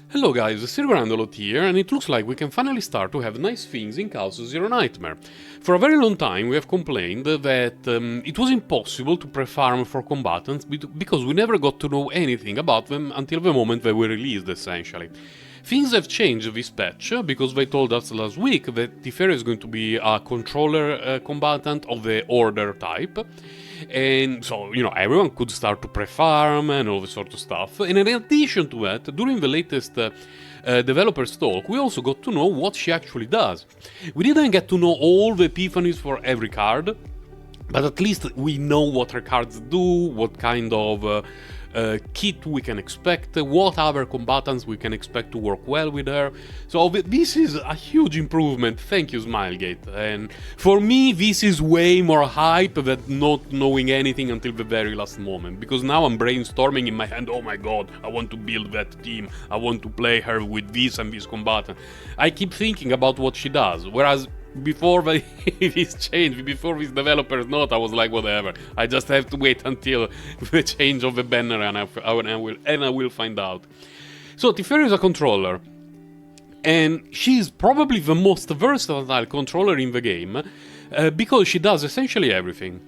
Hello guys, Sirgorandolot here, and it looks like we can finally start to have nice things in Chaos Zero Nightmare. For a very long time we have complained that it was impossible to pre-farm for combatants because we never got to know anything about them until the moment they were released, essentially. Things have changed this patch because they told us last week that Tiphera is going to be a controller combatant of the Order type. And so, everyone could start to pre-farm and all this sort of stuff. And in addition to that, during the latest developer's talk, we also got to know what she actually does. We didn't get to know all the epiphanies for every card, but at least we know what her cards do, what kind of kit we can expect, what other combatants we can expect to work well with her. So this is a huge improvement, thank you Smilegate. And for me this is way more hype than not knowing anything until the very last moment, because now I'm brainstorming in my hand, oh my god, I want to build that team, I want to play her with this and this combatant. I keep thinking about what she does, whereas before this change, before this developer's note, I was like, whatever. I just have to wait until the change of the banner, and I will find out. So Tiphera is a controller, and she's probably the most versatile controller in the game because she does essentially everything.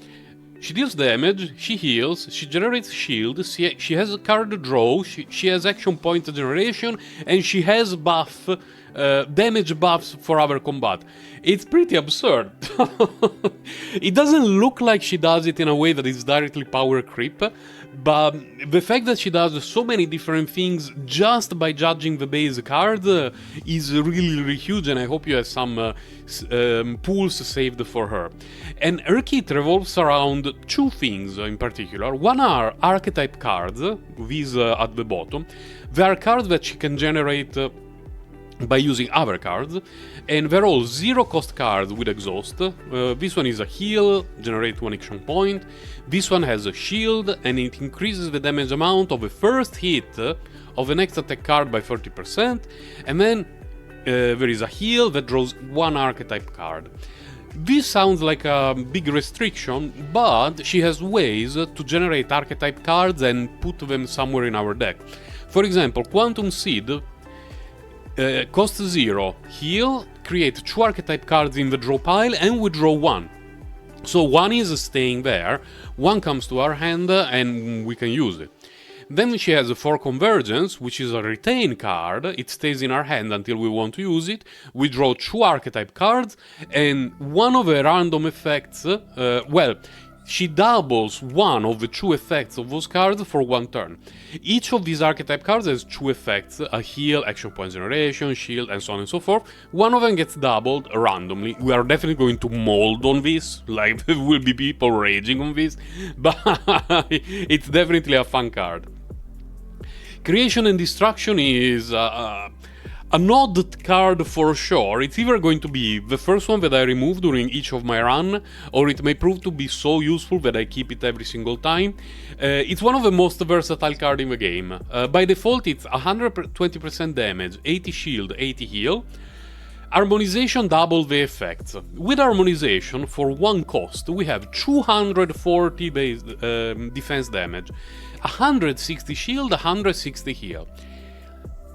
She deals damage, she heals, she generates shield, she has a card draw, she has action point generation, and she has buff. Damage buffs for our combat. It's pretty absurd. It doesn't look like she does it in a way that is directly power creep, but the fact that she does so many different things just by judging the base card is really, really huge, and I hope you have some pools saved for her. And her kit revolves around two things in particular. One are archetype cards, these at the bottom. They are cards that she can generate by using other cards, and they're all zero cost cards with exhaust. This one is a heal, generate 1 action point. This one has a shield, and it increases the damage amount of the first hit of the next attack card by 30%, and then there is a heal that draws 1 archetype card. This sounds like a big restriction, but she has ways to generate archetype cards and put them somewhere in our deck. For example, Quantum Seed cost 0, heal, create 2 archetype cards in the draw pile, and we draw 1. So 1 is staying there, 1 comes to our hand, and we can use it. Then she has 4 Convergence, which is a retain card. It stays in our hand until we want to use it. We draw 2 archetype cards, and one of the random effects, she doubles one of the 2 effects of those cards for 1 turn. Each of these archetype cards has 2 effects, a heal, action point generation, shield, and so on and so forth. One of them gets doubled randomly. We are definitely going to mold on this, like there will be people raging on this, but it's definitely a fun card. Creation and Destruction is an odd card for sure. It's either going to be the first one that I remove during each of my run, or it may prove to be so useful that I keep it every single time. It's one of the most versatile cards in the game. By default it's 120% damage, 80 shield, 80 heal. Harmonization doubles the effects. With Harmonization, for 1 cost, we have 240 base defense damage, 160 shield, 160 heal.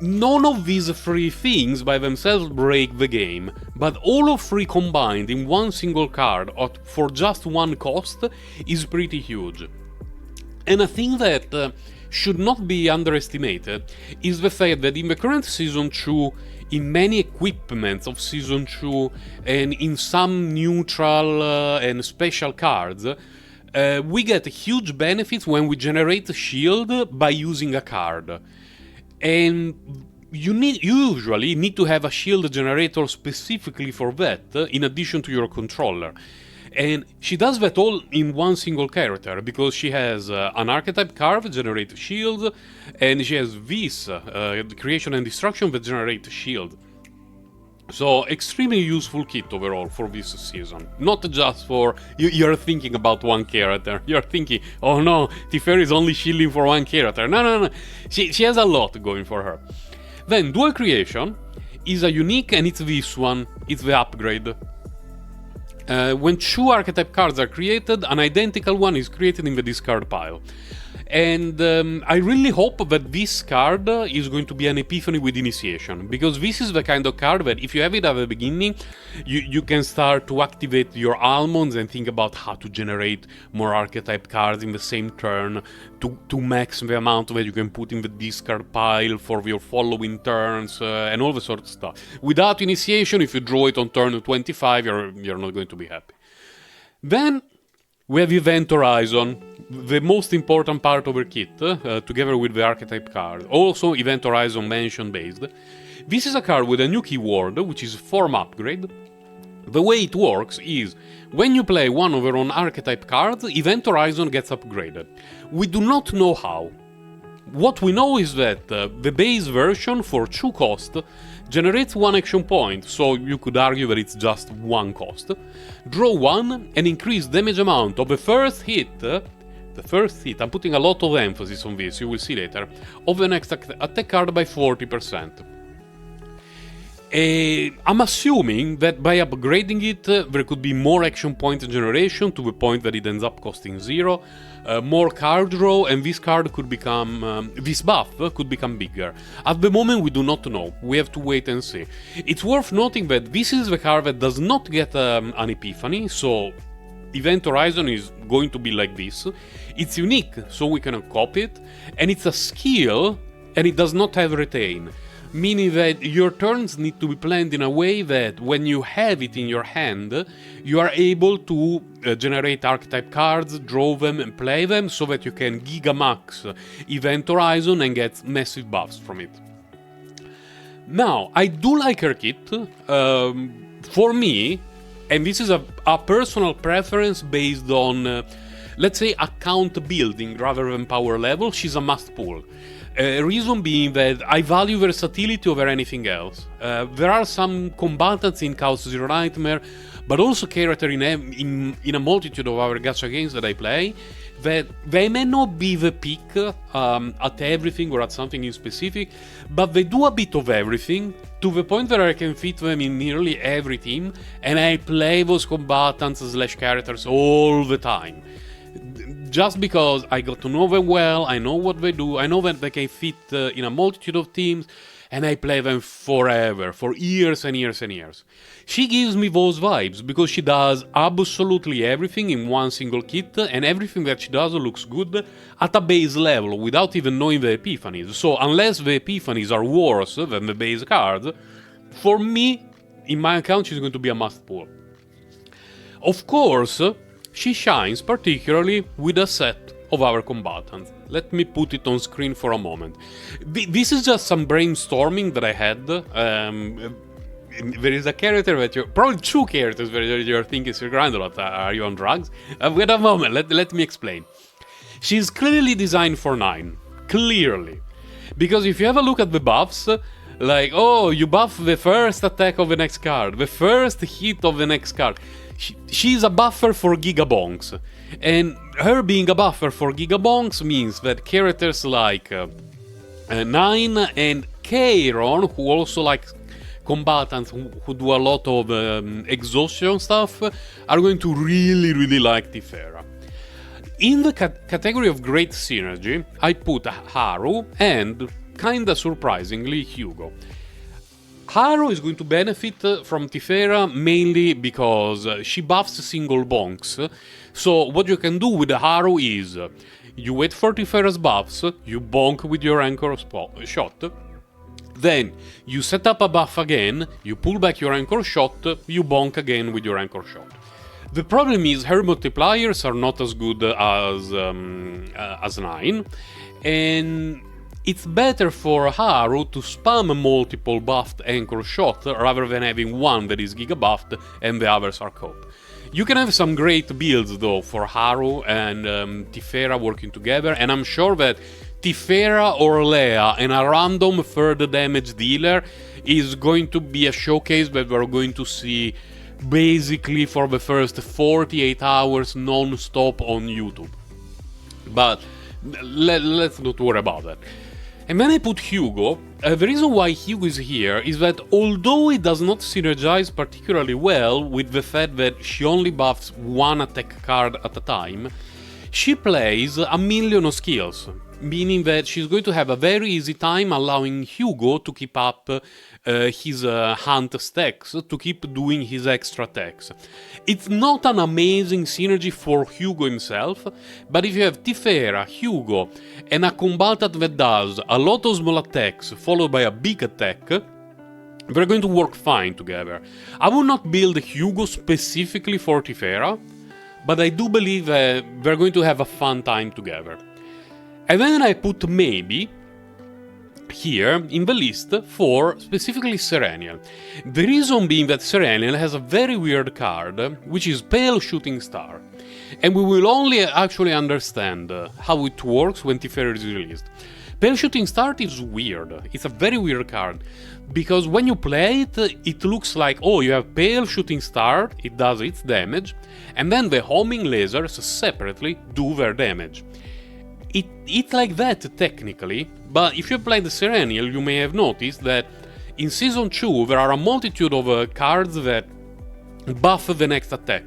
None of these 3 things by themselves break the game, but all of 3 combined in one single card for just 1 cost is pretty huge. And a thing that should not be underestimated is the fact that in the current Season 2, in many equipments of Season 2, and in some neutral and special cards, we get huge benefits when we generate shield by using a card. And you usually need to have a shield generator specifically for that, in addition to your controller. And she does that all in one single character, because she has an archetype card that generates shield, and she has this, Creation and Destruction, that generates shield. So, extremely useful kit overall for this season. Not just for... You're thinking about one character. You're thinking, oh no, Tiphera is only shielding for one character. No. She has a lot going for her. Then, Dual Creation is a unique, and it's this one. It's the upgrade. When 2 archetype cards are created, an identical one is created in the discard pile. And I really hope that this card is going to be an epiphany with initiation, because this is the kind of card that if you have it at the beginning, you can start to activate your almonds and think about how to generate more archetype cards in the same turn to max the amount that you can put in the discard pile for your following turns and all the sort of stuff. Without initiation, if you draw it on turn 25, you're not going to be happy. Then we have Event Horizon, the most important part of our kit, together with the archetype card. Also Event Horizon mansion based. This is a card with a new keyword, which is Form Upgrade. The way it works is, when you play one of your own archetype cards, Event Horizon gets upgraded. We do not know how. What we know is that the base version for 2 cost generates 1 action point, so you could argue that it's just 1 cost. Draw 1 and increase damage amount of the first hit, I'm putting a lot of emphasis on this, you will see later, of the next attack card by 40%. I'm assuming that by upgrading it, there could be more action point generation to the point that it ends up costing 0, more card draw, and this card could become, this buff could become bigger. At the moment we do not know, we have to wait and see. It's worth noting that this is the card that does not get an epiphany, so Event Horizon is going to be like this. It's unique, so we cannot copy it, and it's a skill, and it does not have retain. Meaning that your turns need to be planned in a way that when you have it in your hand, you are able to generate archetype cards, draw them and play them so that you can Gigamax Event Horizon and get massive buffs from it. Now, I do like her kit. For me, and this is a personal preference based on, let's say, account building rather than power level, she's a must pull. Reason being that I value versatility over anything else. There are some combatants in Chaos Zero Nightmare, but also characters in a multitude of our gacha games that I play, that they may not be the peak at everything or at something in specific, but they do a bit of everything, to the point that I can fit them in nearly every team, and I play those combatants / characters all the time. Just because I got to know them well, I know what they do, I know that they can fit in a multitude of teams, and I play them forever, for years and years and years. She gives me those vibes, because she does absolutely everything in one single kit, and everything that she does looks good at a base level, without even knowing the epiphanies. So unless the epiphanies are worse than the base cards, for me, in my account, she's going to be a must pull. Of course, she shines particularly with a set of our combatants. Let me put it on screen for a moment. This is just some brainstorming that I had. There is a character that you're... Probably 2 characters that you're thinking, Sir Grindalot, are you on drugs? Wait a moment, let me explain. She's clearly designed for 9. Clearly. Because if you have a look at the buffs, like, oh, you buff the first attack of the next card, the first hit of the next card. She's a buffer for Gigabonks, and her being a buffer for Gigabonks means that characters like 9 and Kairon, who also like combatants who do a lot of exhaustion stuff, are going to really like Tiphera. In the category of great synergy, I put Haru and, kinda surprisingly, Hugo. Haru is going to benefit from Tiphera mainly because she buffs single bonks. So what you can do with Haru is, you wait for Tiphera's buffs, you bonk with your anchor shot, then you set up a buff again, you pull back your anchor shot, you bonk again with your anchor shot. The problem is her multipliers are not as good as 9, and it's better for Haru to spam multiple buffed anchor shot rather than having one that is giga buffed and the others are cope. You can have some great builds though for Haru and Tiphera working together, and I'm sure that Tiphera or Lea and a random third damage dealer is going to be a showcase that we're going to see basically for the first 48 hours non-stop on YouTube. But let's not worry about that. And then I put Hugo. The reason why Hugo is here is that although it does not synergize particularly well with the fact that she only buffs one attack card at a time, she plays a million of skills, meaning that she's going to have a very easy time allowing Hugo to keep up his hunt stacks, to keep doing his extra attacks. It's not an amazing synergy for Hugo himself, but if you have Tiphera, Hugo, and a combatant that does a lot of small attacks followed by a big attack, they're going to work fine together. I will not build Hugo specifically for Tiphera, but I do believe they're going to have a fun time together. And then I put maybe here in the list for specifically Serenial. The reason being that Serenial has a very weird card, which is Pale Shooting Star. And we will only actually understand how it works when Tiphera is released. Pale Shooting Star is weird. It's a very weird card. Because when you play it, it looks like, oh, you have Pale Shooting Star, it does its damage, and then the homing lasers separately do their damage. It's like that technically, but if you play the Serenial, you may have noticed that in Season 2 there are a multitude of cards that buff the next attack.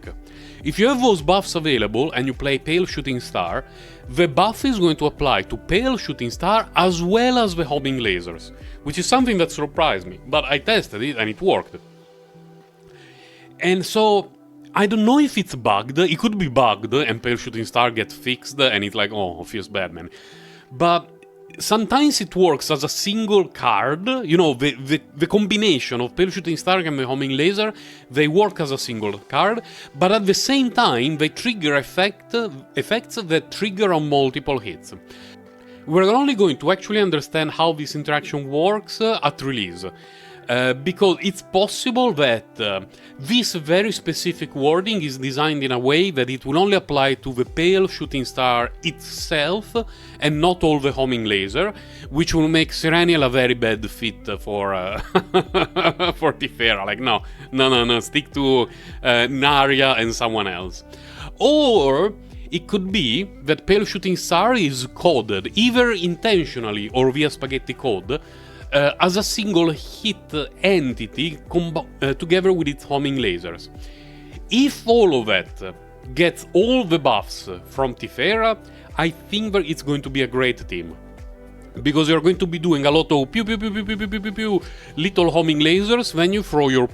If you have those buffs available and you play Pale Shooting Star, the buff is going to apply to Pale Shooting Star as well as the homing lasers, which is something that surprised me, but I tested it and it worked. And so, I don't know if it's bugged, it could be bugged and Pale Shooting Star gets fixed and it's like, oh, feels bad, man. But sometimes it works as a single card, you know, the combination of Pale Shooting Star and the homing laser, they work as a single card, but at the same time they trigger effects that trigger on multiple hits. We're only going to actually understand how this interaction works at release. Because it's possible that this very specific wording is designed in a way that it will only apply to the Pale Shooting Star itself and not all the homing laser, which will make Serenial a very bad fit for for Tiphera. Like, no, stick to Narya and someone else. Or it could be that Pale Shooting Star is coded, either intentionally or via spaghetti code, as a single hit entity together with its homing lasers. If all of that gets all the buffs from Tiphera, I think that it's going to be a great team. Because you're going to be doing a lot of pew pew pew pew pew pew pew pew little homing lasers, then you throw your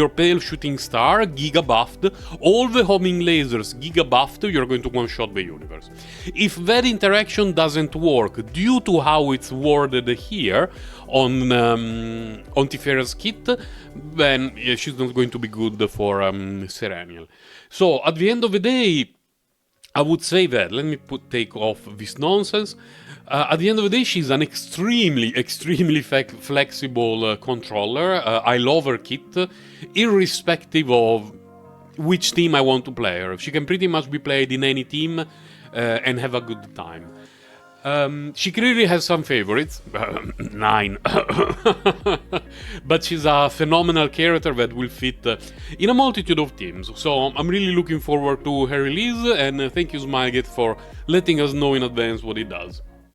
Pale Shooting Star, giga buffed, all the homing lasers giga buffed, you're going to one-shot the universe. If that interaction doesn't work due to how it's worded here on Tiphera's kit, then she's not going to be good for Serenial. So at the end of the day, I would say that, let me take off this nonsense. At the end of the day, she's an extremely flexible controller. I love her kit, irrespective of which team I want to play her. She can pretty much be played in any team and have a good time. She clearly has some favorites, 9, but she's a phenomenal character that will fit in a multitude of teams, so I'm really looking forward to her release, and thank you Smilegate for letting us know in advance what it does.